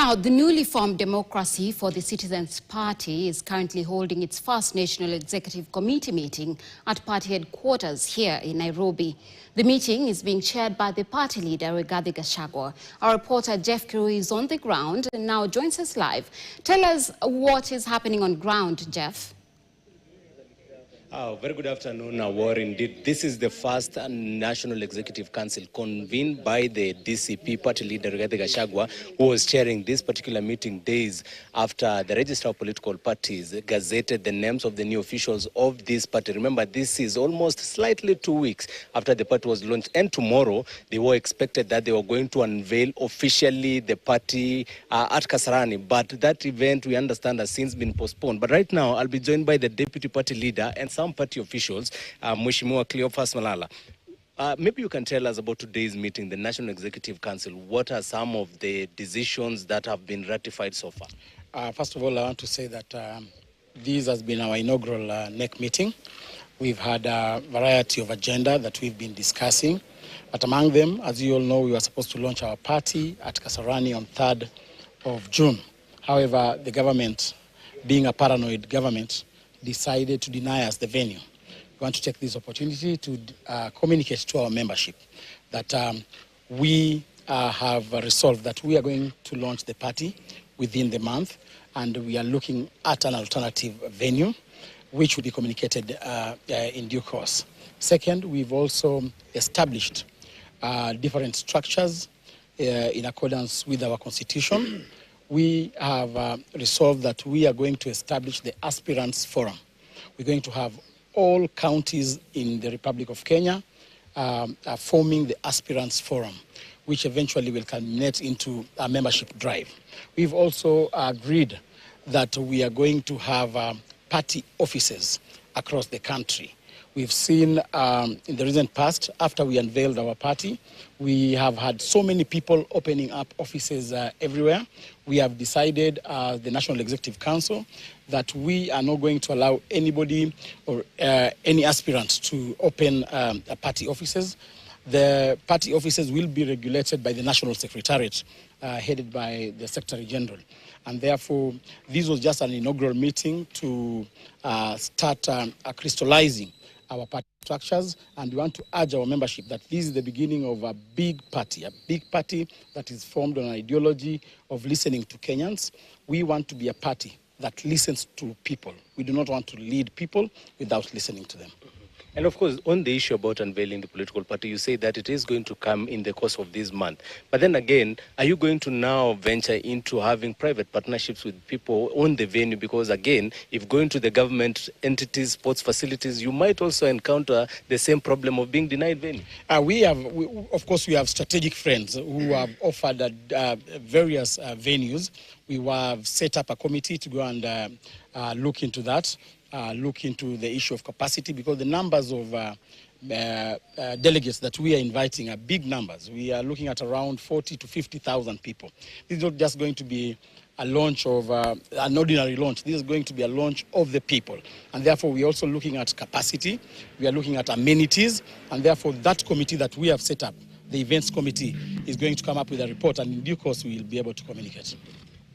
Now, the newly formed Democracy for the Citizens Party is currently holding its first National Executive Committee meeting at party headquarters here in Nairobi. The meeting is being chaired by the party leader, Gachagua. Our reporter, Jeff Kirui, is on the ground and now joins us live. Tell us what is happening on ground, Jeff. Very good afternoon, War. Indeed, this is the first National Executive Council convened by the DCP Party leader, Gachagua, who was chairing this particular meeting days after the Register of Political Parties gazetted the names of the new officials of this party. Remember, this is almost slightly 2 weeks after the party was launched, and tomorrow they were expected that they were going to unveil officially the party at Kasarani. But that event, we understand, has since been postponed. But right now, I'll be joined by the Deputy Party Leader and some party officials, Mheshimiwa Cleophas Malala. Maybe you can tell us about today's meeting, the National Executive Council. What are some of the decisions that have been ratified so far? First of all, I want to say that this has been our inaugural NEC meeting. We've had a variety of agenda that we've been discussing. But among them, as you all know, we were supposed to launch our party at Kasarani on 3rd of June. However, the government, being a paranoid government, decided to deny us the venue. We want to take this opportunity to communicate to our membership that we have resolved that we are going to launch the party within the month, and we are looking at an alternative venue which will be communicated in due course. Second, we've also established different structures in accordance with our constitution. We have resolved that we are going to establish the Aspirants Forum. We're going to have all counties in the Republic of Kenya forming the Aspirants Forum, which eventually will culminate into a membership drive. We've also agreed that we are going to have party offices across the country. We've seen in the recent past, after we unveiled our party, we have had so many people opening up offices everywhere. We have decided, the National Executive Council, that we are not going to allow anybody or any aspirant to open party offices. The party offices will be regulated by the National Secretariat, headed by the Secretary General. And therefore, this was just an inaugural meeting to start crystallizing our party structures, and we want to urge our membership that this is the beginning of a big party that is formed on an ideology of listening to Kenyans. We want to be a party that listens to people. We do not want to lead people without listening to them. And of course, on the issue about unveiling the political party, you say that it is going to come in the course of this month. But then again, are you going to now venture into having private partnerships with people on the venue? Because again, if going to the government entities, sports facilities, you might also encounter the same problem of being denied venue. Of course, we have strategic friends who have offered various venues. We have set up a committee to go and look into that. Look into the issue of capacity, because the numbers of delegates that we are inviting are big numbers. We are looking at around 40 to 50,000 people. This is not just going to be a launch of an ordinary launch. This is going to be a launch of the people. And therefore, we're also looking at capacity. We are looking at amenities. And therefore, that committee that we have set up, the events committee, is going to come up with a report. And in due course, we will be able to communicate.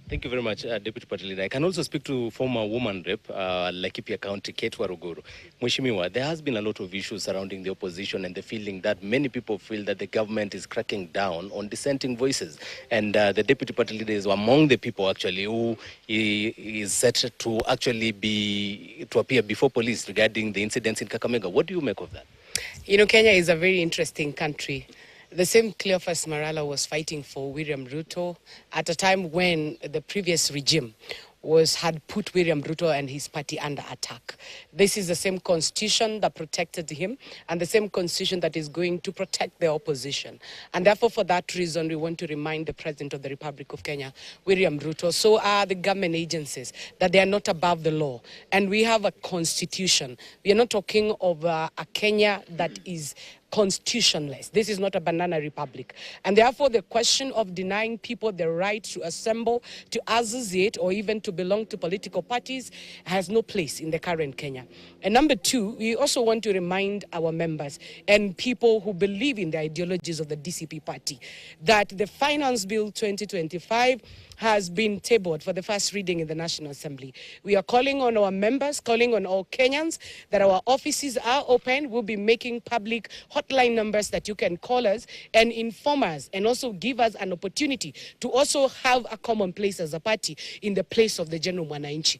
Thank you very much, Deputy Party Leader. I can also speak to former woman rep, Laikipia County, Kate Waruguru. Mheshimiwa, there has been a lot of issues surrounding the opposition and the feeling that many people feel that the government is cracking down on dissenting voices. And the Deputy Party Leader is among the people actually who is set to actually appear before police regarding the incidents in Kakamega. What do you make of that? You know, Kenya is a very interesting country. The same Cleophas Malala was fighting for William Ruto at a time when the previous regime had put William Ruto and his party under attack. This is the same constitution that protected him and the same constitution that is going to protect the opposition. And therefore, for that reason, we want to remind the President of the Republic of Kenya, William Ruto, so are the government agencies, that they are not above the law. And we have a constitution. We are not talking of a Kenya that is constitutionless. This is not a banana republic. And therefore, the question of denying people the right to assemble, to associate, or even to belong to political parties has no place in the current Kenya. And number two, we also want to remind our members and people who believe in the ideologies of the DCP party that the Finance Bill 2025 has been tabled for the first reading in the National Assembly. We are calling on our members, calling on all Kenyans that our offices are open. We'll be making public hotline numbers that you can call us and inform us, and also give us an opportunity to also have a common place as a party in the place of the general Mwananchi.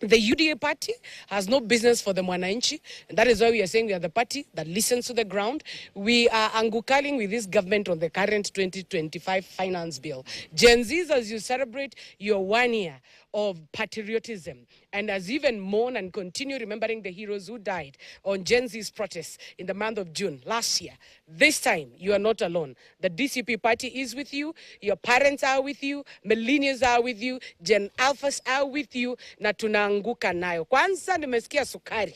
The UDA party has no business for the Mwananchi, and that is why we are saying we are the party that listens to the ground. We are angukaling with this government on the current 2025 finance bill. Gen Zs, as you celebrate your 1 year of patriotism, and as even mourn and continue remembering the heroes who died on Gen Z's protests in the month of June last year, this time you are not alone. The DCP party is with you, your parents are with you, millennials are with you, Gen Alphas are with you, na tunaanguka nayo. Kwanza nimesikia sukari.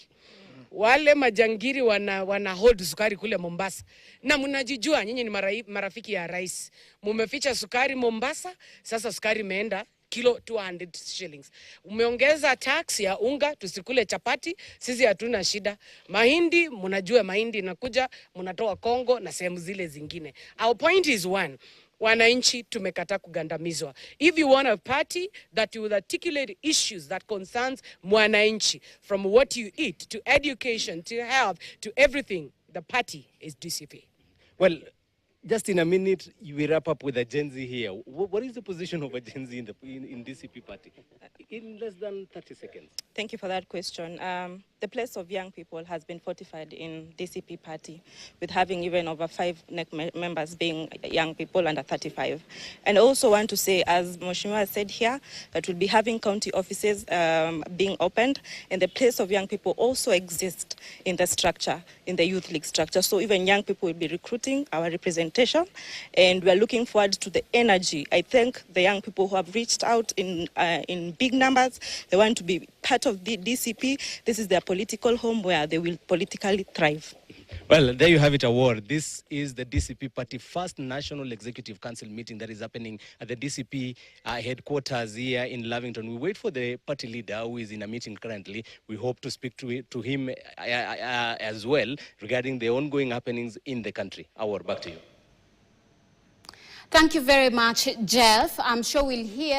Wale majangiri wana hold sukari kule Mombasa. Na mnajijua nyinyi ni marafiki ya rais. Mumeficha sukari Mombasa, sasa sukari imeenda kilo 200 shillings. Umeongeza tax ya unga, tusikule chapati, sisi hatuna shida. Mahindi, mnajua mahindi inakuja, mnatoa Kongo na sehemu zile zingine. Our point is one. Wananchi tumekataa kugandamizwa. If you want a party that will articulate issues that concerns mwananchi, from what you eat to education to health to everything, the party is DCP. Well, just in a minute, you will wrap up with a Gen Z here. What is the position of a Gen Z in DCP party? In less than 30 seconds. Thank you for that question. The place of young people has been fortified in DCP party, with having even over 5 members being young people under 35. And I also want to say, as Mheshimiwa said here, that we'll be having county offices being opened, and the place of young people also exists in the structure, in the youth league structure. So even young people will be recruiting our representation, and we're looking forward to the energy. I thank the young people who have reached out in big numbers. They want to be part of the DCP. This is their political home where they will politically thrive. Well, there you have it, award. This is the DCP Party first National Executive Council meeting that is happening at the DCP headquarters here in Lavington. We wait for the party leader who is in a meeting currently. We hope to speak to him as well regarding the ongoing happenings in the country. Award, back to you. Thank you very much, Jeff. I'm sure we'll hear